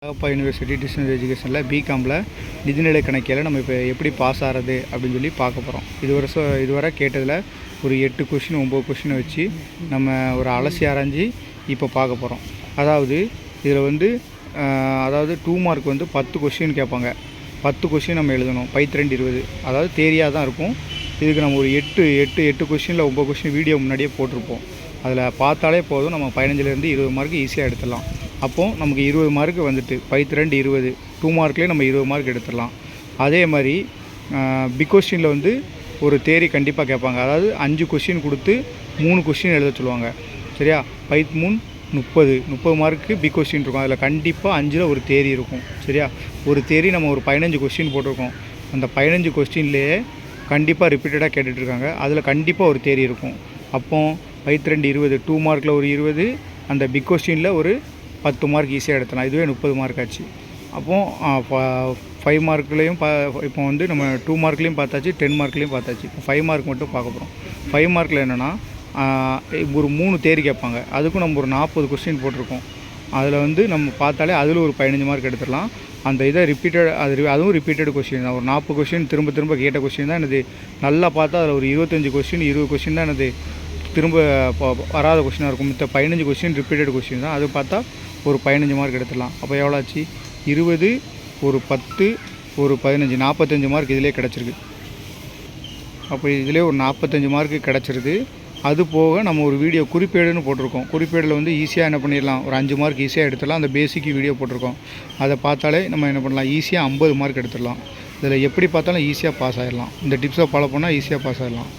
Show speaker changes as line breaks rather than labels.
Alagappa university distance எஜுகேஷனில் பிகாமில் நிதிநிலை கணக்கியல் நம்ம இப்போ எப்படி பாஸ் ஆகிறது அப்படின்னு சொல்லி பார்க்க போகிறோம். இதுவரை கேட்டதில் ஒரு 8 கொஷின் 9 கொஷினை வச்சு நம்ம ஒரு அலசி ஆராய்ஞ்சி இப்போ பார்க்க போகிறோம். அதாவது இதில் அதாவது 2 மார்க் 10 கொஷின் கேட்பாங்க. 10 கொஷின் நம்ம எழுதணும். பைத் 2 20 அதாவது தேரியாக தான் இருக்கும். இதுக்கு நம்ம ஒரு 8 கொஷினில் 9 கொஷின் வீடியோ முன்னாடியே போட்டிருப்போம். அதில் பார்த்தாலே போதும், நம்ம 15லேருந்து 20 மார்க் ஈஸியாக எடுத்துடலாம். அப்போது நமக்கு 20 மார்க்கு பைத் 2 20 2 மார்க்லேயே நம்ம 20 மார்க் எடுத்துடலாம். அதே மாதிரி பிக் கொஸ்டினில் ஒரு தேரி கண்டிப்பாக கேட்பாங்க. அதாவது 5 கொஷின் கொடுத்து 3 கொஷின் எழுத சொல்லுவாங்க. சரியா? பைத் 3 30 மார்க்கு பிக் கொஸ்டின் இருக்கும். அதில் கண்டிப்பாக 5ல் ஒரு தேரி இருக்கும். சரியா? ஒரு தேரி நம்ம ஒரு 15 கொஸ்டின் போட்டிருக்கோம். அந்த 15 கொஸ்டின்லேயே கண்டிப்பாக ரிப்பீட்டடாக கேட்டுட்ருக்காங்க. அதில் கண்டிப்பாக ஒரு தேரி இருக்கும். அப்போது பைத் 2 20 2 மார்க்கில் ஒரு 20, அந்த பிக் கொஸ்டினில் ஒரு 10 மார்க் ஈஸியாக எடுத்தலாம். இதுவே 30 மார்க் ஆச்சு. அப்போது 5 மார்க்லேயும் இப்போ நம்ம 2 மார்க்லேயும் பார்த்தாச்சு, 10 மார்க்லேயும் பார்த்தாச்சு. இப்போ 5 மார்க் மட்டும் பார்க்க போகிறோம். 5 மார்க்கில் என்னென்னா ஒரு 3 தேரி கேட்பாங்க. அதுக்கும் நம்ம ஒரு 40 கொஸ்டின் போட்டிருக்கோம். அதில் நம்ம பார்த்தாலே அதில் ஒரு 15 மார்க் எடுத்துடலாம். அந்த இதை அதுவும் ரிப்பீட்டட் கொஸ்டின் தான். ஒரு 40 கொஸ்டின் திரும்ப திரும்ப கேட்ட கொஸ்டின் தான் என்னது. நல்லா பார்த்தா அதில் ஒரு 25 கொஸ்டின் 20 கொஸ்டின் தான் என்னது திரும்ப வராத கொஸ்டினாக இருக்கும். மற்ற 15 கொஸ்டின் ரிப்பீட்டட் கொஸ்டின் தான். அது பார்த்தா ஒரு 15 மார்க் எடுத்துடலாம். அப்போ எவ்வளோ ஆச்சு? 20 ஒரு 10 ஒரு 15 45 மார்க் இதிலே கிடச்சிருக்கு. அப்போ இதிலே ஒரு 45 மார்க்கு கிடச்சிருது. அது போக நம்ம ஒரு வீடியோ குறிப்பேடுன்னு போட்டிருக்கோம். குறிப்பேடில் ஈஸியாக என்ன பண்ணிடலாம், ஒரு 5 மார்க் ஈஸியாக எடுத்துடலாம். அந்த பேசிக் வீடியோ போட்டிருக்கோம். அதை பார்த்தாலே நம்ம என்ன பண்ணலாம், ஈஸியாக 50 மார்க் எடுத்துடலாம். இதில் எப்படி பார்த்தாலும் ஈஸியாக பாஸ் ஆகிடலாம். இந்த டிப்ஸை ஃபாலோ பண்ணால் ஈஸியாக பாஸ் ஆகிடலாம்.